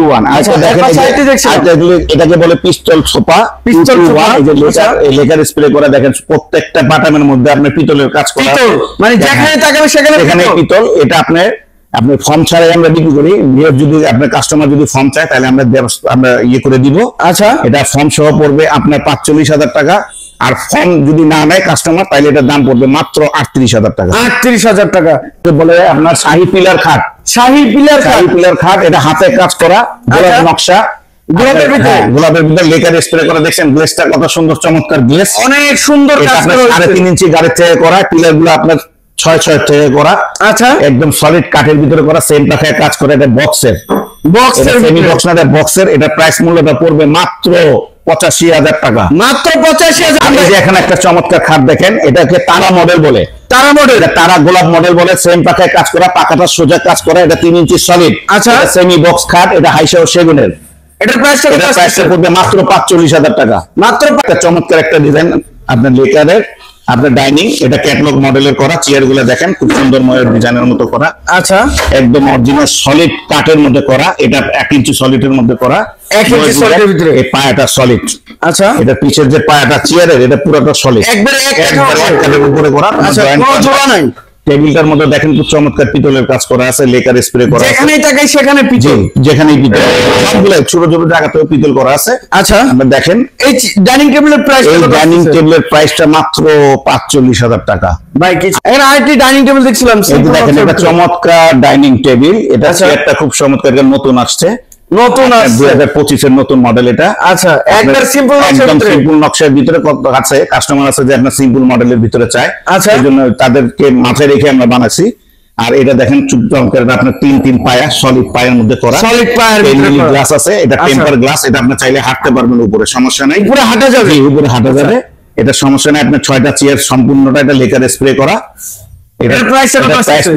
221 আচ্ছা দেখেন এটাকে বলে পিস্তল সোফা। পিস্তল সোফা এই যে লেকার স্প্রে করা দেখেন প্রত্যেকটা বাটামের মধ্যে আপনার পিতলের কাজ করা, মানে যেখানে তাকাবে সেখানে পিতল। এটা আপনি ফর্ম ছাড়াই আমরা বিক্রি করি। যদি আপনার কাস্টমার যদি ফর্ম চায় তাহলে আমরা ইয়ে করে দিব। আচ্ছা, এটা ফর্ম সহ পড়বে আপনার 45,000 টাকা। আর ফর্ম যদি না নেয় কাস্টমার তাহলে এটার দাম পড়বে মাত্র 38,000 টাকা। 38,000 টাকা বলে আপনার শাহী পিলার খাট। শাহী পিলার খাট এটা হাতে কাজ করা, গোলাপ নকশা, গোলাপের ভিতরে লেকার স্প্রে করা। দেখছেন গ্লেসটা কত সুন্দর, চমৎকার গ্লেস, অনেক সুন্দর কাজ করা। 3.5 ইঞ্চি গাড়ির থেকে করা, পিলার গুলো আপনার 6 থেকে করা। আচ্ছা, একদম সলিড কাঠের ভিতরে করা, সেম পাখায় কাজ করে। এটা বক্সের সেমি বক্স না, বক্সের। এটা প্রাইস মূল্যটা পড়বে মাত্র 85,000 টাকা। মাত্র 85,000। এখানে একটা চমৎকার খাট দেখেন, এটাকে তারা মডেল বলে। তারা মডেল, তারা গোলাপ মডেল বলে। সেম পাখায় কাজ করা, পাখাটা সোজা কাজ করা। এটা 3 ইঞ্চি সলিড। আচ্ছা, সেমি বক্স খাট। এটা হাইসা ও সেগুনের। এটার প্রাইসটা পড়বে মাত্র 45,000 টাকা। মাত্র একটা চমৎকার একটা ডিজাইন আপনার লেকারের, আপনার ডাইনিং। এটা ক্যাটালগ মডেলের করা। চেয়ার গুলো দেখেন খুব সুন্দর ময়ূর ডিজাইনের মতো করা। আচ্ছা, একদম অরিজিনাল সলিড কাঠের মধ্যে করা। এটা 1 ইঞ্চি সলিডের মধ্যে করা। 1 ইঞ্চি সলিডের ভিতরে এই পায়াটা সলিড। আচ্ছা, এটা পিছের যে পায়াটা চেয়ারের, এটা পুরোটা সলিড, একবারে এক কাঠের উপরে করা। আচ্ছা, কোনো জোড়া নাই। টেবিলটার মধ্যে দেখেন খুব চমৎকার পিতলের কাজ করা আছে, লেকার স্প্রে করা আছে। যেখানেই তাকাই সেখানে পিতল, যেখানেই পিতল। সবগুলো ছোট ছোট জায়গাতেও পিতল করা আছে। আচ্ছা, আমরা দেখেন এই ডাইনিং টেবিলের প্রাইস, এই ডাইনিং টেবিলের প্রাইসটা মাত্র 45,000 টাকা। ভাই কি এখানে আরেকটি ডাইনিং টেবিল দেখছিলাম, এই দেখেন এটা চমৎকার ডাইনিং টেবিল। এটা চেয়ারটা খুব চমৎকার, নতুন আসছে, নতুন 2025 এর নতুন মডেল এটা। আচ্ছা, একবার সিম্পল নকশার ভিতরে আছে। কাস্টমার আছে যে আপনার সিম্পল মডেলের ভিতরে চায়, এই জন্য তাদেরকে মাথায় রেখে আমরা বানাইছি। আর এটা দেখেন চমৎকার, আপনার 3 পায়া সলিড পায়ের মধ্যে করা, সলিড পায়ের গ্লাস আছে। এটা টেম্পার গ্লাস। এটা আপনি চাইলে হাঁটতে পারবেন উপরে, সমস্যা নাই। উপরে হাঁটা যাবে, উপরে হাঁটা যাবে, এটা সমস্যা নাই। আপনার 6টা চেয়ার সম্পূর্ণটা এটা লেকার স্প্রে করা। এটার প্রাইস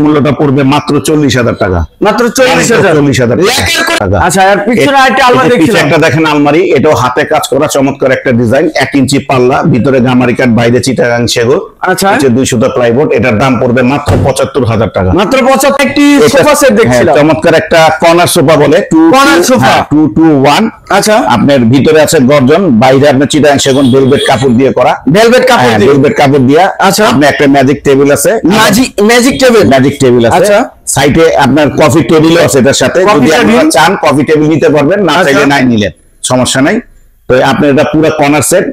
মূল্যটা পড়বে মাত্র 40,000 টাকা। মাত্র 40,000 টাকা। আচ্ছা, আর পিছনে একটা আলমারি দেখছিলাম, একটা দেখেন আলমারি। এটাও হাতে কাজ করা, চমৎকার একটা ডিজাইন। 1 ইঞ্চি পাল্লা, ভিতরে গামারি কাঠ, বাইরে চিটাগাং সেগুন। আচ্ছা, 200 প্লাইবোর্ড। এটার দাম পড়বে মাত্র 75,000 টাকা। মাত্র 75। একটি সোফা সেট দেখছিলাম, চমৎকার একটা কর্নার সোফা বলে, কর্নার সোফা 221। আচ্ছা, আপনার ভিতরে আছে গর্জন, বাইরে আপনার চিটাগাং সেগুন ভেলভেট কাপড় দিয়ে করা, ভেলভেট কাপড় দিয়ে। আচ্ছা, আপনার একটা ম্যাজিক টেবিল আছে, ম্যাজিক টেবিল আছে। আচ্ছা, সাইডে আপনার কফি টেবিল আছে এটার সাথে। যদি আপনারা চান কফি টেবিল নিতে পারবেন, না চাইলে নাই নিলেন, সমস্যা নাই। তো আপনার এটা পুরো কর্নার সেট,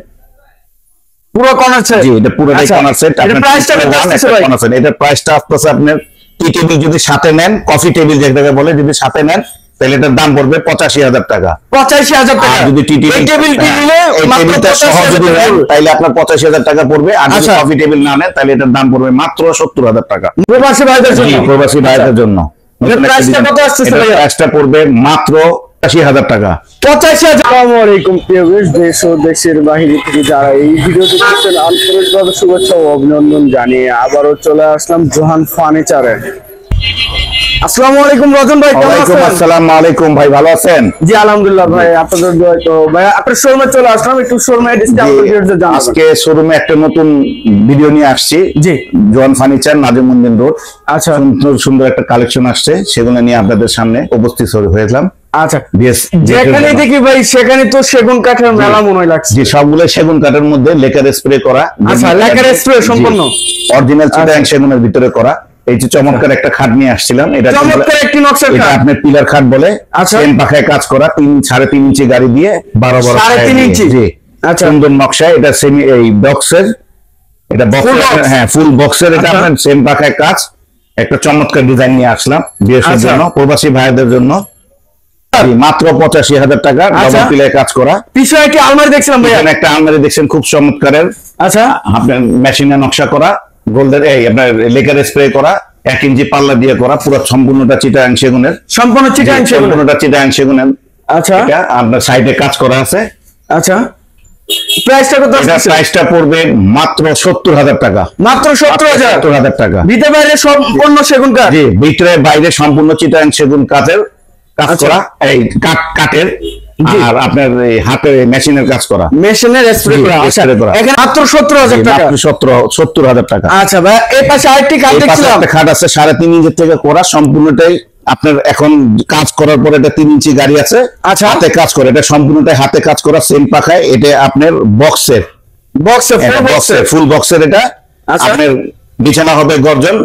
পুরো কর্নার সেট। জি, এটা পুরোটাই কর্নার সেট। আপনার প্রাইসটা কত আছে ভাই? এটার প্রাইসটা আসছে আপনার টি টেবিল যদি সাথে নেন, কফি টেবিল যেটাকে বলে, যদি সাথে নেন তাহলে এটার দাম পড়বে 85,000 টাকা। 85,000 টাকা। যদি টি টেবিলটি নিলে মাত্র সহ যদি নেন তাহলে আপনার 85,000 টাকা পড়বে। আর যদি কফি টেবিল না নেন তাহলে এটার দাম পড়বে মাত্র 70,000 টাকা। প্রবাসী ভাইদের জন্য, প্রবাসী ভাইদের জন্য প্রাইসটা কত আসছে ভাই? প্রাইসটা পড়বে মাত্র 85,000 টাকা। 85,000। আসসালামু আলাইকুম প্রিয় ভিউয়ার্স, দেশ ও দেশের বাইরে থেকে যারা এই ভিডিও দেখছেন আন্তরিকভাবে শুভেচ্ছা ও অভিনন্দন জানিয়ে আবারও চলে আসলাম জোহান ফার্নিচারে। আসসালামু আলাইকুম রজন ভাই, কেমন আছেন? আসসালামু আলাইকুম ভাই, ভালো আছেন? জি আলহামদুলিল্লাহ ভাই, আপনাদের দোয়ায়। তো ভাই আপনার শোরুমে চলে আসলাম, একটু শোরুমে জানাবেন। আজকে শোরুমে একটা নতুন ভিডিও নিয়ে আসছি। জি, জোহান ফার্নিচার, নাজিমউদ্দিন রোড। আচ্ছা, সুন্দর একটা কালেকশন আসছে, সেগুলো নিয়ে আপনাদের সামনে উপস্থিত হয়েছিলাম। আচ্ছা, যেখানে দেখি ভাই সেখানে তো সেগুন কাঠের মেলা মনে লাগছে। জি, সবগুলো সেগুন কাঠের মধ্যে লেকার স্প্রে করা। আচ্ছা, লেকার স্প্রে সম্পূর্ণ অরিজিনাল চিটাগাং সেগুনের ভিতরে করা। এই যে চমৎকার একটা খাট নিয়ে আসছিলাম, এটা চমৎকার একটি নকশার খাট, এটা আপনার পিলার খাট বলে। সেম পাখায় কাজ করা, 3.5 ইঞ্চি গাড়ি দিয়ে 12 3.5 ইঞ্চি। জি, আচ্ছা, সুন্দর নকশা। এটা সেমি এই বক্সের, এটা বক্স, হ্যাঁ ফুল বক্সের। এটা আপনার সেম পাখায় কাজ, একটা চমৎকার ডিজাইন নিয়ে আসলাম বিয়ের জন্য, প্রবাসী ভাইদের জন্য। মাত্র 85,000 টাকা, ডাবল পিলার কাজ করা। পিছনে একটা আলমারি দেখছিলাম ভাই, এখানে একটা আলমারি দেখছেন খুব চমৎকারের। আচ্ছা, আপনার মেশিনে নকশা করা, গোল্ডের এই আপনার লেকার স্প্রে করা, 1 ইঞ্চি পাল্লা দিয়ে করা, পুরো সম্পূর্ণটা চিটাগাং সেগুনের। সম্পূর্ণটা চিটাগাং সেগুনের। আচ্ছা, এটা আপনার সাইডে কাজ করা আছে। আচ্ছা, প্রাইসটা কত? প্রাইসটা পড়বে মাত্র 70,000 টাকা। মাত্র 70,000 টাকা। ভিতরে বাইরে সম্পূর্ণ সেগুন কাঠ। জি, ভিতরে বাইরে সম্পূর্ণ চিটাগাং সেগুন কাঠের কাজ করা, এই কাঠের। আর আপনার হাতে মেশিনের কাজ করা, মেশিনের স্প্রে করা। এখানে মাত্র 70,000 টাকা। 70,000 টাকা। আচ্ছা ভাই, এই পাশে আরেকটি খাট দেখছিলাম, একটা খাট আছে 3.5 ইঞ্চি থেকে করা, সম্পূর্ণটাই আপনার এখন কাজ করার পর এটা 3 ইঞ্চি গাড়ি আছে, আচ্ছা। হাতে কাজ করে, এটা সম্পূর্ণটাই হাতে কাজ করা, সেম পাখায়, এটা আপনার বক্সের ফুল বক্সের, এটা আচ্ছা। আপনার বিছানা হবে গর্জন,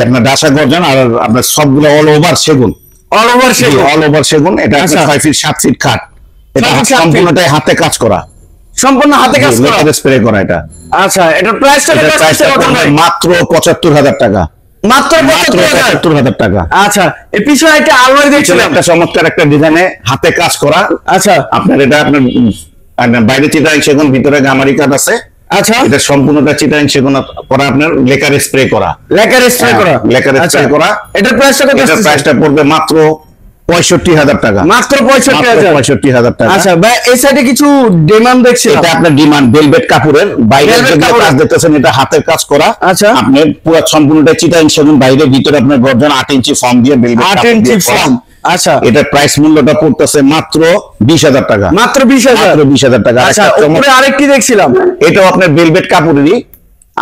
আপনার ডাসা গর্জন, আর আপনার সবগুলো অল ওভার সেগুন, এটা আচ্ছা। 6 ফিট 7 ফিট খাট, এটা 6 ফিট 7 ফিট। সম্পূর্ণটাই হাতে কাজ করা, সম্পূর্ণ হাতে কাজ করা, স্প্রে করা। এটা আচ্ছা, এটার প্রাইসটা মাত্র ৭৫,০০০ টাকা, মাত্র ৭৫,০০০ টাকা। আচ্ছা, এর পিছনে একটা আলমারি দেখছিলাম, একটা চমৎকার একটা ডিজাইনে হাতে কাজ করা। আচ্ছা, আপনার এটা আপনার বাইরে চিটাং সেগুন, ভিতরে গামারি কাঠ আছে। আচ্ছা, এটা সম্পূর্ণটা চিটাং সেগুন করা, আপনার লেকার স্প্রে করা, লেকার স্প্রে করা। এটার প্রাইসটা কত? এটার প্রাইসটা পড়বে মাত্র ৬৫,০০০ টাকা, মাত্র 65,০০০। টাকা। আচ্ছা ভাই, এই সাইডে কিছু ডিমান্ড দেখছিলাম, এটা আপনার ডিমান্ড ভেলভেট কাপড়ের, বাইরে Velvet যে কাপড়ের। কাজ দেখতেছেন এটা হাতের কাজ করা। আচ্ছা। আপনি পুরো সম্পূর্ণটা চিটাং সেগুন, বাইরে ভিতরে আপনার গর্জন 8 ইঞ্চি ফর্ম দিয়ে ভেলভেট 8 কাপড় ইঞ্চি দিয়ে করা। ফর্ম। আচ্ছা, এটার প্রাইস মূল্যটা পড়তেছে মাত্র 20,০০০ টাকা, মাত্র 20,০০০। মাত্র 20,০০০ টাকা। আচ্ছা, একটা উপরে আরেকটি দেখছিলাম, এটাও আপনার ভেলভেট কাপড়েরই,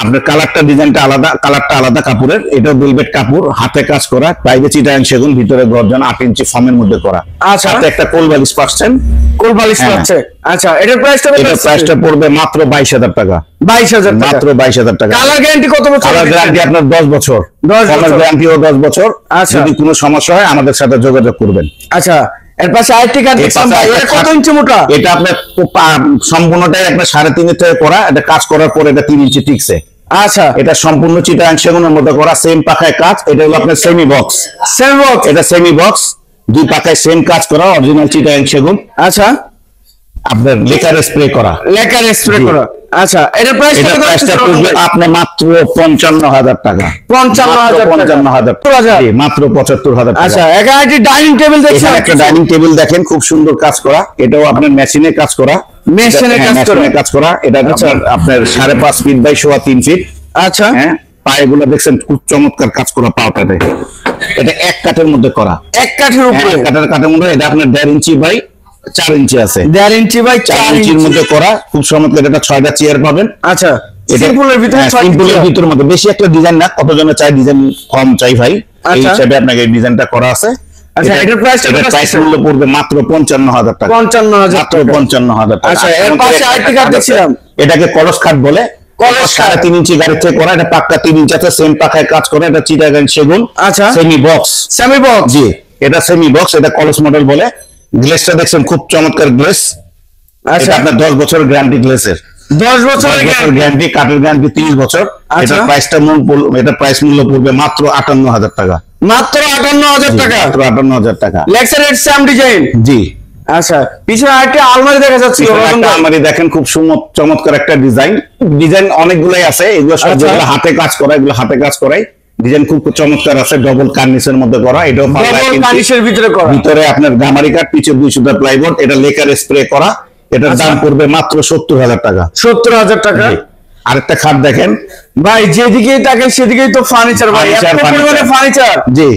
আপনার কালারটা ডিজাইনটা আলাদা, কালারটা আলাদা কাপড়ের, এটাও ভেলভেট কাপড়, হাতে কাজ করা, বাইরে চিটাং সেগুন, ভিতরে গর্জন 8 ইঞ্চি ফর্মের মধ্যে করা। আচ্ছা। সাথে একটা কোল বালিশ পাচ্ছেন, কোল বালিশ হ্যাঁ। পাচ্ছে। আচ্ছা, এটার প্রাইসটা কত? এটার প্রাইসটা পড়বে মাত্র 22,০০০ টাকা, 22,০০০ টাকা। মাত্র 22,০০০ টাকা। কালার গ্যারান্টি কত বছর? কালার গ্যারান্টি আপনার 10 বছর, 10 বছর। কালার গ্যারান্টিও 10 বছর। আচ্ছা। যদি কোনো সমস্যা হয় আমাদের সাথে যোগাযোগ করবেন। আচ্ছা, এর পাশে আরেকটি কাঠ দেখছিলাম ভাই, এটা কত ইঞ্চি মোটা? এটা আপনার সম্পূর্ণটাই আপনার 3.5 থেকে করা, এটা কাজ করার পরে এটা 3 ইঞ্চি টিকছে। আচ্ছা, এটা সম্পূর্ণ চিটাং সেগুনের মধ্যে করা, সেম পাখায় কাজ। এটা হলো আপনার সেমি বক্স, এটা সেমি বক্স, দুই পাখায় সেম কাজ করা, অরিজিনাল চিটাং সেগুন। আচ্ছা, আপনার লেকার স্প্রে করা, লেকার স্প্রে করা। আচ্ছা, এটার প্রাইসটা এটা কত? প্রাইসটা পড়বে আপনার মাত্র 55,০০০ টাকা, 55,০০০ টাকা। জি, মাত্র ৭৫,০০০ টাকা। আচ্ছা, এখানে একটি ডাইনিং টেবিল এখানে দেখছিলাম, একটা ডাইনিং টেবিল দেখেন, খুব সুন্দর কাজ করা, এটাও আপনার মেশিনে কাজ করা, মেশিনে হ্যাঁ, কাজ করা। মেশিনে কাজ করা। এটা আপনার 5.5 ফিট বাই 3.25 ফিট। আচ্ছা, হ্যাঁ, পায়েগুলো দেখছেন খুব চমৎকার কাজ করা, পাওটাতে এটা এক কাঠের মধ্যে করা, এক কাঠের উপরে, কাঠের মধ্যে। এটা আপনার 1.5 ইঞ্চি বাই 4 ইঞ্চি আছে, 1.5 ইঞ্চি বাই 4 4 ইঞ্চির মধ্যে করা, খুব চমৎকার। এটা 6টা চেয়ার পাবেন। আচ্ছা, এটা সিম্পলের ভিতরে হ্যাঁ, 6টি সিম্পলের চেয়ার। ভিতরের মধ্যে, বেশি একটা ডিজাইন না, কতজনে চাই ডিজাইন কম চাই ভাই, এই আচ্ছা। হিসাবে আপনাকে এই ডিজাইনটা করা আছে। আচ্ছা, এটার প্রাইস মূল্য পড়বে মাত্র 55,০০০ টাকা, 55,০০০ মাত্র 55,০০০ টাকা। আচ্ছা, এর পাশে আরেকটি কাঠ দেখছিলাম, এটাকে কলস কাঠ বলে, কলস কাঠ। 3.5 ইঞ্চি গাড়ির থেকে করা, এটা পাক্কা 3 ইঞ্চি আছে, সেম পাখায় কাজ করে, এটা চিটাগাং সেগুন। আচ্ছা, সেমি বক্স, সেমি বক্স। জি, এটা সেমি বক্স, এটা কলস মডেল বলে। গ্লেসটা দেখছেন খুব চমৎকার গ্লেস, আচ্ছা, এটা আপনার 10 বছর গ্যারান্টি গ্লেসের, 10 বছরের গ্যারান্টি, কাঠের গ্যারান্টি 30 বছর। আচ্ছা। এটা প্রাইস মূল্য পড়বে মাত্র 58,০০০ টাকা, মাত্র 58,০০০ টাকা। মাত্র 58,০০০ টাকা। লেক্সারের সেম ডিজাইন। জি, আচ্ছা, পিছনে আরেকটি আলমারি দেখা যাচ্ছে, আলমারি দেখেন, খুব চমৎকার একটা ডিজাইন অনেকগুলাই আছে, এগুলো সব আচ্ছা। যেগুলো হাতে কাজ করা, এগুলো হাতে কাজ করাই, ডিজাইন খুব চমৎকার আছে, ডবল কার্নিসের মধ্যে করা। এটাও কার্নিশের ভিতরে করা, ভিতরে আপনার গামারি কাঠ, পিছে 2 সুতা প্লাইবোর্ড, এটা লেকার স্প্রে করা। এটার আচ্ছা। দাম পড়বে মাত্র ৭০,০০০ টাকা। ৭০,০০০ টাকা। জি। আরেকটা খাট দেখেন ভাই, যেদিকেই তাকাই সেদিকেই তো ফার্নিচার ভাই, এত পরিমাণে ফার্নিচার। জি,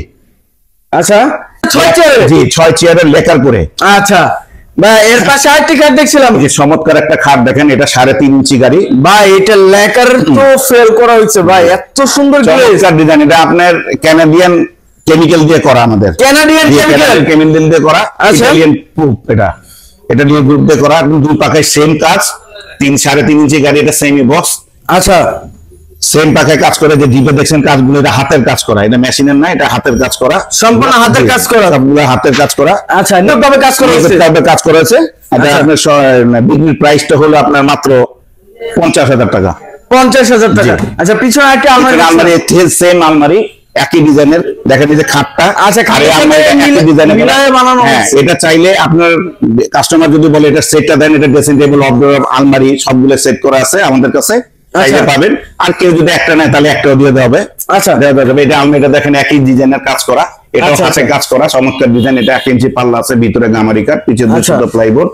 আচ্ছা, 6 চেয়ারে। জি, 6 চেয়ারের লেকার করে। আচ্ছা ভাই, এর পাশে আরেকটি কাঠ দেখছিলাম, এই যে চমৎকার একটা খাট দেখেন, এটা 3.5 ইঞ্চি গাড়ি, ভাই এটা লেকার তো ফেল করা হয়েছে ভাই, এত সুন্দর চমৎকার ডিজাইন। এটা আপনার ক্যানাডিয়ান কেমিক্যাল দিয়ে করা, আমাদের কানাডিয়ান কেমিক্যাল দিয়ে করা, আচ্ছা। Italian proof. এটা নিয়ে গ্রুপ দিয়ে করা, দুই পাখায় সেম কাজ, 3.5 ইঞ্চি গাড়ি, এটা সেমি বক্স। আচ্ছা, সেম পাখায় কাজ করে, যে ডিপে দেখছেন কাজগুলো, এটা হাতের কাজ করা, এটা মেশিনের না, এটা হাতের কাজ করা, সম্পূর্ণ হাতের কাজ করা, সবগুলো হাতের কাজ করা। আচ্ছা, নিখুঁতভাবে কাজ করা হয়েছে, নিখুঁতভাবে কাজ করেছে। এটা আচ্ছা। আপনার বিক্রির প্রাইসটা হলো আপনার মাত্র 50,০০০ টাকা, 50,০০০ টাকা। আচ্ছা, পিছনে একটা আলমারি, সেম আলমারি, একই ডিজাইনের, দেখেন এই যে খাটটা, আচ্ছা, আর এই আলমারিটা একই ডিজাইনের বানানো। হ্যাঁ, এটা চাইলে আপনার কাস্টমার যদি বলে এটা সেটটা দেন, এটা ড্রেসিং টেবিল, আলমারি সবগুলো সেট করা আছে আমাদের কাছে, চাইলে পাবেন। আর কেউ যদি একটা নেয় তাহলে একটাও দিয়ে দেওয়া হবে। আচ্ছা, দেওয়া যাবে। এটা আলমারিটা দেখেন একই ডিজাইনের কাজ করা, এটাও আচ্ছা, হাতে কাজ করা, চমৎকার ডিজাইন। এটা 1 ইঞ্চি পাল্লা আছে, ভিতরে গামারি কাঠ, পিছনে 2 সুতা প্লাইবোর্ড।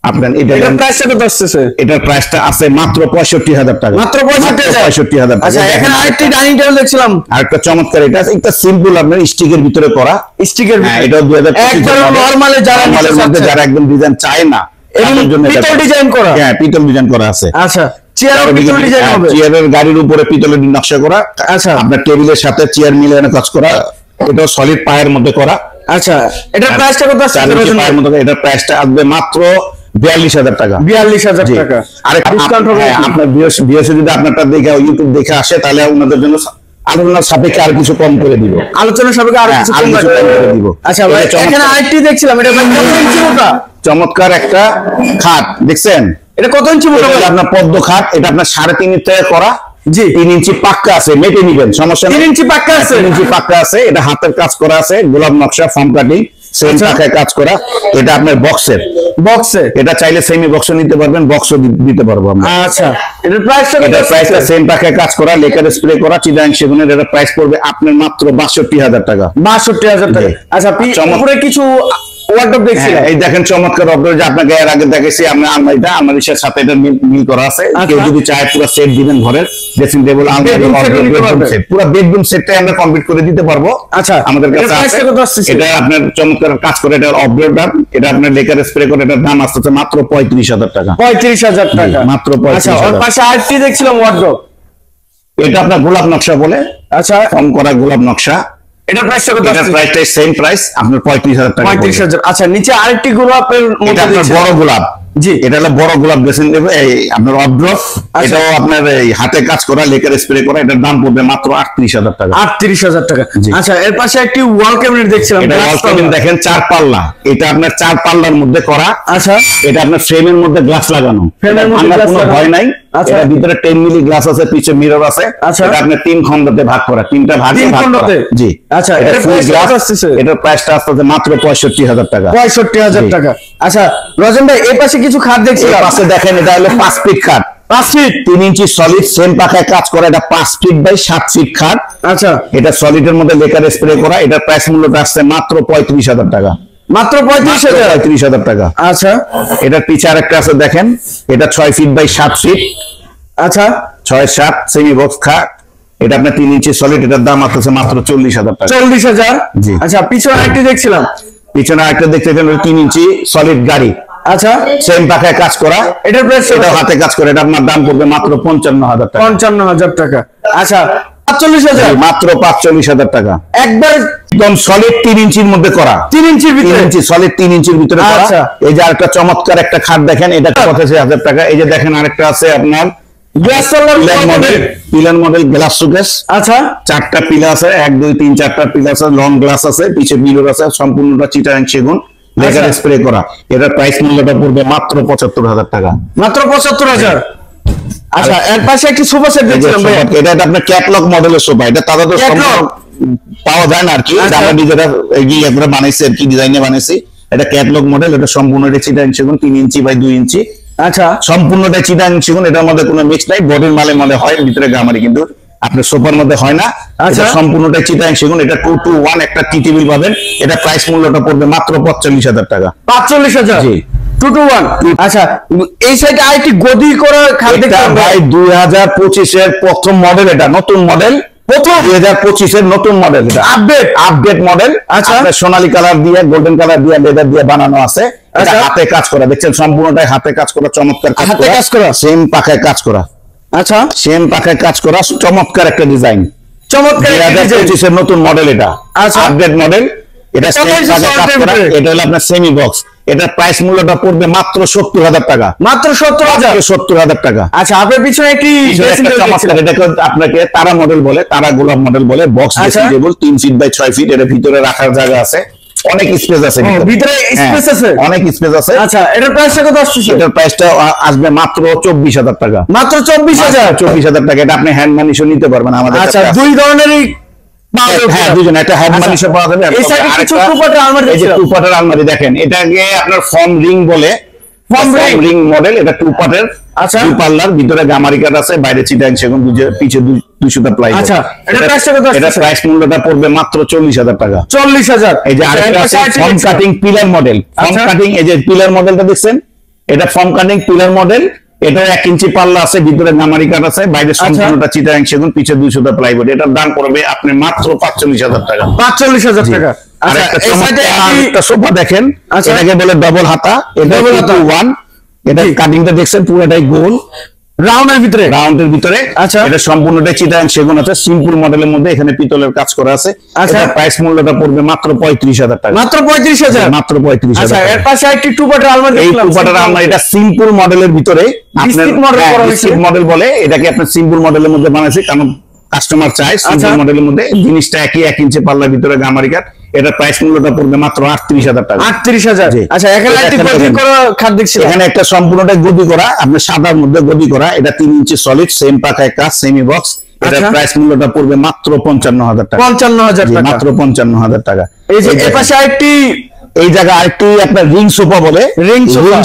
আপনার এটার প্রাইসটা কত আসছে? এটার প্রাইসটা আছে মাত্র 65,০০০ টাকা, মাত্র 65,০০০ টাকা। আচ্ছা, এখানে আরেকটি ডাইনিং টেবিল দেখছিলাম, আরেকটা চমৎকার, এটা একটা সিম্পল আপনার স্টিকের ভিতরে করা, স্টিকের ভিতরে, এটা 2025 একদম নরমালি যারা নরমালের মধ্যে যারা একদম ডিজাইন চায় না, তাদের জন্য এটা পিতল ডিজাইন করা। হ্যাঁ, পিতল ডিজাইন করা আছে। আচ্ছা, চেয়ারের পিতল ডিজাইন হবে, চেয়ারের গাড়ির উপরে পিতলের নকশা করা। আচ্ছা, আপনার টেবিলের সাথে চেয়ার মিলানো কাজ করা, এটা সলিড পায়ের মধ্যে করা। আচ্ছা, এটার প্রাইসটা কত আছে? 4 ইঞ্চি পায়ের মধ্যে এটার প্রাইসটা আসবে মাত্র 42,000 টাকা। 42,000 টাকা। আর ডিসকাউন্ট হবে। আপনার ভিউয়ার্স যদি আপনারটা দেখে ইউটিউব দেখে আসে তাহলে ওনাদের জন্য আলোচনার সাপেক্ষে আর কিছু কম করে দিব। আলোচনার সাপেক্ষে আর কিছু কম করে দিব। আচ্ছা ভাই, এখানে আরেকটি দেখছিলাম, এটা ভাই কত ইঞ্চি মোটা? চমৎকার একটা খাট দেখছেন, এটা কত ইঞ্চি মোটা? আপনার পদ্ম খাট, এটা আপনার 3.5 ইঞ্চি থেকে করা। জি, 3 ইঞ্চি পাক্কা আছে, মেটে নিবেন, সমস্যা নেই। 3 ইঞ্চি পাক্কা আছে, 3 ইঞ্চি পাক্কা আছে। এটা হাতের কাজ করা আছে, গোলাপ নকশা, ফর্ম কাটিং, সেম পাখায় কাজ করা। এটা আপনার বক্সের, এটা চাইলে সেমি বক্স নিতে পারবেন, বক্সও দিতে পারবো আমরা। আচ্ছা, এটার প্রাইসটা কত? এটার প্রাইসটা সেম পাখায় কাজ করা, লেকার স্প্রে করা, চিটাং সেগুনের। এটা প্রাইস পড়বে আপনার মাত্র 62,000 টাকা। 62,000 টাকা। আচ্ছা, উপরে কিছু ওয়ার্ডরোব দেখছিলাম, এই দেখেন চমৎকার ওয়ার্ডরোব, যে আপনাকে এর আগে দেখেছি। আমরা আলমারিটা, আলমারির সাথে এটা মিল করা আছে। কেউ যদি চায় পুরো সেট দিবেন, ঘরের ড্রেসিং টেবিল, আলমারি, ওয়ার্ডরোব সেট, পুরো বেডরুম সেটটাই আমরা কমপ্লিট করে দিতে পারবো। আচ্ছা, আমাদের কাছে আছে। এটা আপনার চমৎকার কাজ করে, এটা অপগ্রেড দাম। এটা আপনার লেকার স্প্রে করে, এটার দাম আসছে মাত্র 35,000 টাকা। 35,000 টাকা মাত্র 35,000। আচ্ছা, ওর পাশে আরেকটি দেখছিলাম ওয়ার্ডরোব, এটা আপনার গোলাপ নকশা বলে। আচ্ছা, ফর্ম করা গোলাপ নকশা। এটার প্রাইসটা কত? এটার প্রাইসটাই সেম প্রাইস, আপনার 35,000 টাকা। 35,000। আচ্ছা, নিচে আরেকটি গোলাপের এটা আপনার বড় গোলাপ। জি, এটা হলো বড় গোলাপ ড্রেসিং টেবিল, এই আপনার অপড্রপ। এটাও আপনার এই হাতে কাজ করা, লেকার স্প্রে করা। এটার দাম পড়বে মাত্র 38,000 টাকা। 38,000 টাকা। আচ্ছা, এর পাশে একটি ওয়াল ক্যাবিনেট দেখছিলাম, এটা ওয়াল ক্যাবিনেট দেখেন 4 পাল্লা। এটা আপনার 4 পাল্লার মধ্যে করা। আচ্ছা, এটা আপনার ফ্রেমের মধ্যে গ্লাস লাগানো, ফ্রেমের মধ্যে গ্লাস কোনো ভয় নাই। আচ্ছা, এর ভিতরে 10 মিলি গ্লাস আছে, পিছে মিরর আছে। আচ্ছা, এটা আপনি 3 খণ্ডতে ভাগ করা, 3টা ভাগে ভাগ করা। জি, আচ্ছা, এটা ফুল গ্লাস। আসছে, এটার প্রাইসটা আসছে মাত্র 65,000 টাকা। 65,000 টাকা। আচ্ছা রজন ভাই, এই পাশে কিছু খাট দেখছিলাম। পাশে দেখেন, এটা হলো 5 ফিট খাট। 5 ফিট, 3 ইঞ্চি সলিড, সেম পাখায় কাজ করা। এটা 5 ফিট বাই 7 ফিট খাট। আচ্ছা, এটা সলিডের মধ্যে লেকার স্প্রে করা। এটার প্রাইস মূল্যটা আসছে মাত্র 35,000 টাকা। মাত্র 35,000 টাকা। আচ্ছা, এটার পিছে আরেকটা আছে দেখেন, এটা 6 ফিট বাই 7 ফিট। আচ্ছা, 6-7 সেমি বক্স খাট। এটা আপনার 3 ইঞ্চি সলিড। এটার দাম আসছে মাত্র 40,000 টাকা। 40,000। জি। আচ্ছা, পিছনে আরেকটি দেখছিলাম, পিছনে আরেকটা দেখতেছেন, 3 ইঞ্চি সলিড গাড়ি। আচ্ছা, সেম পাখায় কাজ করা। এটার প্রাইস, এটা হাতে কাজ করে। এটা আপনার দাম পড়বে মাত্র 55,000 টাকা। 55,000 টাকা। আচ্ছা, 45,000, মাত্র 45,000 টাকা। একবার একদম সলিড 3 ইঞ্চির মধ্যে করা। 3 ইঞ্চির ভিতরে, 3 ইঞ্চি সলিড 3 ইঞ্চির ভিতরে করা। আচ্ছা, এই যে আরেকটা চমৎকার একটা খাট দেখেন, এটা 85,000 টাকা। এই যে দেখেন আরেকটা আছে আপনার glass model, pillar model glass showcase. আচ্ছা, 4টা পিলার আছে, 1 2 3 4টা পিলার আছে, লং গ্লাস আছে, পিছে মিরর আছে, সম্পূর্ণটা চিটাং সেগুন, লেকার স্প্রে করা। এটার প্রাইস মূল্যটা পড়বে মাত্র 75,000 টাকা। মাত্র 75,000। আচ্ছা, এর পাশে একটি সোফা সেট দেখছিলাম ভাই, এটা আপনার ক্যাটলগ মডেলের সোফা। এটা তাদের তো পাওয়া যায় না আর কি, আমরা নিজেরা এগিয়ে একবার বানাইছি আর কি, ডিজাইনে বানাইছি। এটা ক্যাটলগ মডেল। এটা সম্পূর্ণটা চিটাং সেগুন, 3 ইঞ্চি বাই 2 ইঞ্চি। আচ্ছা, সম্পূর্ণটা চিটাং সেগুন। এটার মধ্যে কোনো মিক্স নাই, বডির মালে মালে হয়, ভিতরে গামারি, কিন্তু আপনার সোফার মধ্যে হয় না। আচ্ছা, সম্পূর্ণটা চিটাং সেগুন। এটা 2 to 1 একটা টি টেবিল পাবেন। এটা প্রাইস মূল্যটা পড়বে মাত্র 45,000 টাকা। 45,000। জি, 2 to 1। আচ্ছা, এই সাইডে আরেকটি গদি করা খাট দেখলাম ভাই, 2025 এর প্রথম মডেল। এটা নতুন মডেল, 2025 এর নতুন মডেল। এটা আপডেট মডেল। আচ্ছা, সোনালী কালার দিয়ে, গোল্ডেন কালার দিয়ে, লেদার দিয়ে বানানো আছে। এটা হাতে কাজ করা, দেখছেন সম্পূর্ণটাই হাতে কাজ করা, চমৎকার হাতে কাজ করা, সেম পাখায় কাজ করা। আচ্ছা, সেম পাখায় কাজ করা, চমৎকার একটা ডিজাইন, চমৎকার 2025 এর নতুন মডেল। এটা আপডেট মডেল। এটা সেম পাখায় কাজ করা। এটা হলো আপনার সেমি বক্স। এটার প্রাইস মূল্যটা পড়বে মাত্র 70,000 টাকা। মাত্র 70,000। 70,000 টাকা। আচ্ছা, আপনার পিছনে একটি চমৎকার, এটাকে আপনাকে তারা মডেল বলে, তারা গোলাপ মডেল বলে। Box dressing table, 3 feet by 6 feet. এর ভিতরে রাখার জায়গা আছে, অনেক স্পেস আছে, ভিতরে স্পেস আছে, অনেক স্পেস আছে। আচ্ছা, এটার প্রাইসটা কত আসছে? এটার প্রাইসটা আসবে মাত্র 24,000 টাকা। মাত্র 24,000 টাকা। এটা আপনি হ্যান্ড মানিশও নিতে পারবেন আমাদের কাছে। আচ্ছা, দুই ধরনেরই হ্যাঁ, দুজন, একটা হ্যান্ড মানিশও পাওয়া যাবে। এই সাইডে কিছু টুপাটার আলমারি, এই যে টুপাটার আলমারি দেখেন, এটাকে আপনার ফর্ম রিং বলে। Form ring model. এটা টুপাটের। আচ্ছা, 2 পাল্লার, ভিতরে গামারি কাঠ আছে, বাইরে চিটাং সেগুন, পিছে 200টা প্লাই। আচ্ছা, এটা প্রাইস মূল্যটা পড়বে মাত্র 40,000 টাকা। 40,000। এই যে আরেকটা আছে form cutting pillar model. Form cutting, এই যে পিলার মডেলটা দেখছেন, এটা ফর্ম কাটিং পিলার মডেল। এটা 1 ইঞ্চি পাল্লা আছে, ভিতরে গামারি কাঠ আছে, বাইরে সম্পূর্ণটা চিটাং সেগুন, পিছে 200টা প্লাইবোর্ড। এটার দাম পড়বে আপনি মাত্র 45,000 টাকা। 45,000 টাকা। আচ্ছা, এই সাইডে একটা সোফা দেখেন, এটাকে বলে ডবল হাতা। এটা 2 to 1। এটা কাটিংটা দেখছেন পুরোটাই গোল, রাউন্ডের ভিতরে। আচ্ছা, এটা সম্পূর্ণটাই চিটাগাং সেগুন আছে, সিম্পল মডেলের মধ্যে, এখানে পিতলের কাজ করা আছে। আচ্ছা, প্রাইস মূল্যটা পড়বে মাত্র 35,000 টাকা। মাত্র 35,000, মাত্র 35,000। আচ্ছা, এর পাশে একটি টু পার্টের আলমারি এই দেখলাম। টু পার্টের আলমারি, এটা সিম্পল মডেলের ভিতরে, আপনার মডেল বলে এটাকে, আপনার সিম্পল মডেলের মধ্যে বানাইছে, কারণ কাস্টমার চায় সিম্পল মডেলের মধ্যে। জিনিসটা একই, 1 ইঞ্চি পাল্লার ভিতরে গামারি কাঠ। এটা প্রাইস মূল্যটা পড়বে মাত্র 38,000 টাকা। 38,000। আচ্ছা, এখানে একটি গদি করা খাট দেখছি, এখানে একটা সম্পূর্ণটা গদি করা, আপনার সাদার মধ্যে গদি করা। এটা 3 ইঞ্চি সলিড, সেম পাকায় কাজ, সেমি বক্স। এটা প্রাইস মূল্যটা পড়বে মাত্র 55,000 টাকা। 55,000 টাকা, মাত্র 55,000 টাকা। এই যে এর পাশে আরেকটি, এই জায়গা আরেকটি আপনার রিং সোফা বলে, রিং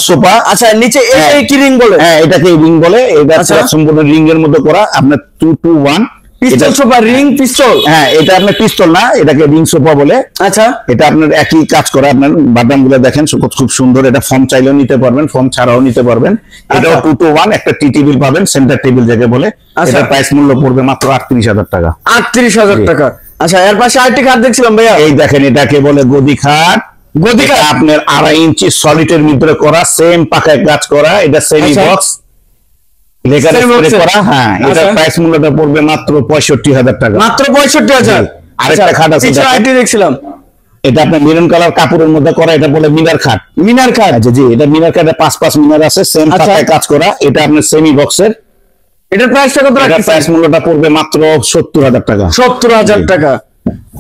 সোফা। আচ্ছা, নিচে এই কি রিং বলে? হ্যাঁ, এটাকে রিং বলে। এটা সম্পূর্ণ রিং এর মধ্যে করা, আপনার 2 to 1 পিস্তল সোফা, রিং পিস্তল। হ্যাঁ, এটা আপনার পিস্তল না, এটাকে রিং সোফা বলে। আচ্ছা, এটা আপনার একই কাজ করা, আপনার বাদাম গুলো দেখেন খুব সুন্দর। এটা ফর্ম চাইলেও নিতে পারবেন, ফর্ম ছাড়াও নিতে পারবেন। এটাও 2 to 1 একটা টি টেবিল পাবেন, সেন্টার টেবিল যাকে বলে। এটা প্রাইস মূল্য পড়বে মাত্র 38,000 টাকা। 38,000 টাকা। আচ্ছা, এর পাশে আরেকটি খাট দেখছিলাম ভাইয়া, এই দেখেন, এটাকে বলে গদি খাট। গদি খাট আপনার 2.5 ইঞ্চি সলিডের ভিতরে করা, সেম পাকায় কাজ করা। এটা সেমি বক্স, লেকার স্প্রে করা। হ্যাঁ, এটা প্রাইস মূল্যটা পড়বে মাত্র 65,000 টাকা। মাত্র 65,000। আরেকটা খাট আছে, আইটি দেখছিলাম, এটা আপনার মেরুন কালার কাপড়ের মধ্যে করা, এটা বলে মিনার খাট। মিনার খাট, জি, এটা মিনার খাট, 5 মিনার আছে, সেম পাকায় কাজ করা। এটা আপনার সেমি বক্সের। এটার প্রাইসটা কত রাখছেন? প্রাইস মূল্যটা পড়বে মাত্র 70,000 টাকা। 70,000 টাকা।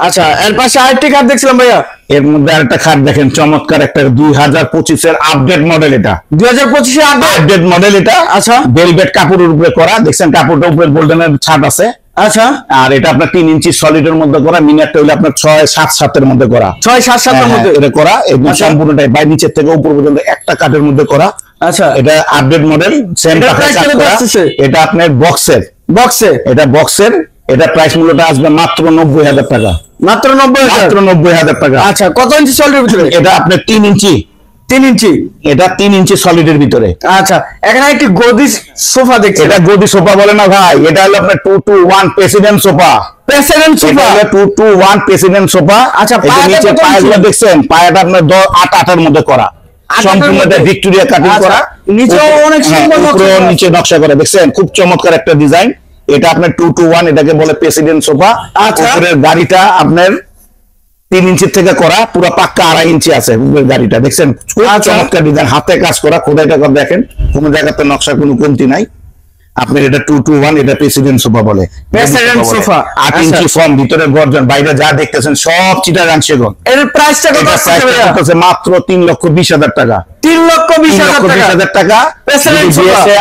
আচ্ছা, এর পাশে আরেকটি খাট দেখছিলাম ভাইয়া, এর মধ্যে আরেকটা খাট দেখেন, চমৎকার একটা 2025 এর আপডেট মডেল। এটা 2025 এর আপডেট মডেল এটা। আচ্ছা, ভেলভেট কাপড়ের উপরে করা, দেখছেন কাপড়টার উপরে গোল্ডেনের ছাপ আছে। আচ্ছা, আর এটা আপনার 3 ইঞ্চি সলিডের মধ্যে করা, মিনারটা হইলে আপনার 6-7 এর মধ্যে করা, 6-7 এর মধ্যে এটা করা। একদম সম্পূর্ণটাই বাই নিচের থেকে উপর পর্যন্ত একটা কাঠের মধ্যে করা। আচ্ছা, এটা আপডেট মডেল, সেম পাকা কাজ করা। এটা আপনার বক্সের, এটা বক্সের। এটা প্রাইস মূল্যটা আসবে মাত্র 90,000 টাকা। মাত্র 90,000 টাকা। আচ্ছা, কত ইঞ্চি সলিডের ভিতরে? এটা আপনার 3 ইঞ্চি। এটা 3 ইঞ্চি সলিডের ভিতরে। আচ্ছা, এখানে একটি গদি সোফা দেখছি। এটা গদি সোফা বলে না ভাই, এটা হলো আপনার 2 to 1 president sofa. President sofa 2 to 1 president sofa. আচ্ছা, নিচে পায়াগুলো দেখছেন, পায়াটা আপনার 8 মধ্যে করা, সম্পূর্ণ ভিক্টোরিয়া কাটিং করা। নিচেও অনেক সুন্দর নিচে নকশা করা, দেখছেন খুব চমৎকার একটা ডিজাইন। এটা আপনার 2 to 1, এটাকে বলে প্রেসিডেন্ট সোফা। উপরের গাড়িটা আপনার 3 ইঞ্চির থেকে করা, পুরো পাক্কা 2.5 ইঞ্চি আছে উপরের গাড়িটা, দেখছেন খুব চমৎকার ডিজাইন, হাতে কাজ করা, খোদাইটা করে দেখেন, কোনো জায়গাতে নকশা কোনো কমতি নাই। আপনার এটা 2 to 1, এটা প্রেসিডেন্ট সোফা বলে। প্রেসিডেন্ট সোফা 8 ইঞ্চি ফর্ম, ভিতরে গর্জন, বাইরে যা দেখতেছেন সব চিটাগাং সেগুন। এর প্রাইসটা কত আছে? মাত্র 3,20,000 টাকা। 3,20,000 টাকা।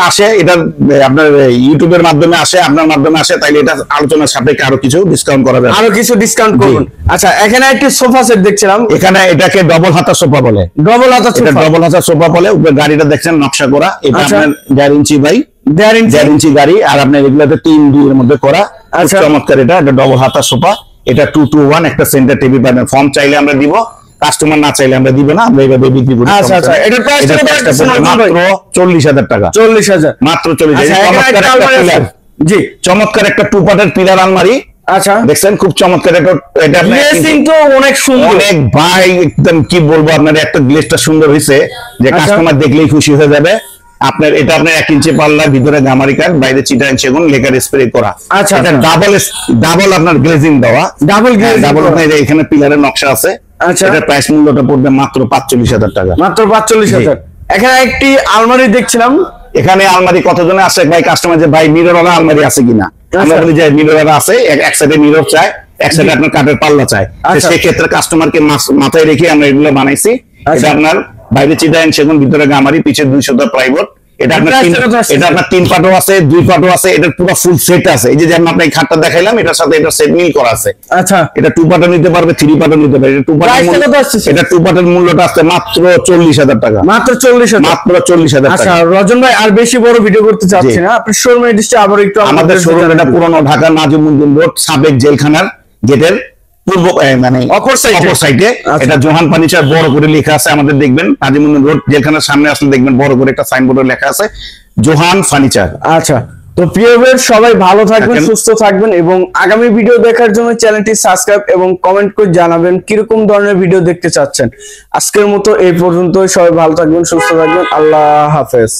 আসে এটা আপনার ইউটিউবের মাধ্যমে আসে, আপনার মাধ্যমে আসে, তাইলে এটা আলোচনার সাপেক্ষে আরো কিছু ডিসকাউন্ট করা যাবে, আরো কিছু ডিসকাউন্ট করুন। আচ্ছা, এখানে একটি সোফা সেট দেখছিলাম, এখানে এটাকে ডবল হাতা সোফা বলে। ডবল হাতা সোফা বলে। উপরে গাড়িটা দেখছেন নকশা করা, এটা আপনার 1.5 ইঞ্চি বাই 1.5 ইঞ্চি গাড়ি। আর আপনার এগুলোতে 3-2 এর মধ্যে করা, চমৎকার। এটা ডবল হাতা সোফা। এটা 2 to 1 একটা সেন্টার টেবিল পাবেন। ফর্ম চাইলে আমরা দিব, কাস্টমার না চাইলে আমরা দিব না, আমরা এইভাবে বিক্রি করি। আচ্ছা, এটার প্রাইসটা মাত্র 40,000 টাকা। 40,000, মাত্র 40,000। জি, চমৎকার একটা 2 পার্টের পিলার আলমারি। আচ্ছা, দেখছেন খুব চমৎকার। এটা গ্লেসিং তো অনেক সুন্দর, অনেক ভাই, একদম কি বলবো, আপনার একটা গ্লেসটা সুন্দর হয়েছে যে কাস্টমার দেখলেই খুশি হয়ে যাবে। আপনার এটা আপনার 1 ইঞ্চি পাল্লার ভিতরে গামারি কাঠ, বাইরে চিটাগাং সেগুন, লেকার স্প্রে করা। আচ্ছা, এটা ডাবল আপনার গ্লেজিং দেওয়া, ডাবল এখানে পিলারের নকশা আছে। আচ্ছা, এটার প্রাইস মূল্যটা পড়বে মাত্র 45,000 টাকা। মাত্র 45,000। এখানে একটি আলমারি দেখছিলাম, এখানে আলমারি কতজনে আসে ভাই কাস্টমার, যে ভাই মিররওয়ালা আলমারি আছে কিনা। আমরা বলি যে মিররওয়ালা আছে, এক সাইডে মিরর চাই, এক সাইডে আপনার কাঠের পাল্লা চাই। সেই ক্ষেত্রে কাস্টমারকে মাথায় রেখে আমরা এগুলো বানাইছি। এটা আপনার বাইরে চিটাগাং সেগুন, ভিতরে গামারি, পিছে 200 প্লাইবোর্ড। এটা আপনার 3 পাটও আছে, 2 পাটও আছে। এটার পুরো ফুল সেট আছে। এই যে যেমন আপনাকে খাটটা দেখাইলাম, এটার সাথে এটা সেট মিল করা আছে। আচ্ছা, এটা 2 পাটও নিতে পারবে, 3 পাটও নিতে পারবে। এটা 2 পাটের মূল্যটা আছে মাত্র 40,000 টাকা। মাত্র 40,000। আচ্ছা, রজন ভাই আর বেশি বড় ভিডিও করতে চাচ্ছি না, আপনি শোরুমের ডিসটা আবার একটু আমাদের শোরুম, এটা পুরনো ঢাকা নাজিমুদ্দিন রোড, সাবেক জেলখানার গেটের পূর্ব মানে অপর সাইডে। এটা জোহান ফার্নিচার বড় করে লেখা আছে, আমাদের দেখবেন নাজিমুদ্দিন রোড জেলখানার সামনে আসলে দেখবেন বড় করে একটা সাইনবোর্ডে লেখা আছে জোহান ফার্নিচার। আচ্ছা, তো প্রিয় ভিউয়ার সবাই ভালো থাকবেন, সুস্থ থাকবেন, এবং আগামী ভিডিও দেখার জন্য চ্যানেলটি সাবস্ক্রাইব এবং কমেন্ট করে জানাবেন কিরকম ধরনের ভিডিও দেখতে চাচ্ছেন। আজকের মতো এই পর্যন্তই, সবাই ভালো থাকবেন, সুস্থ থাকবেন, আল্লাহ হাফেজ।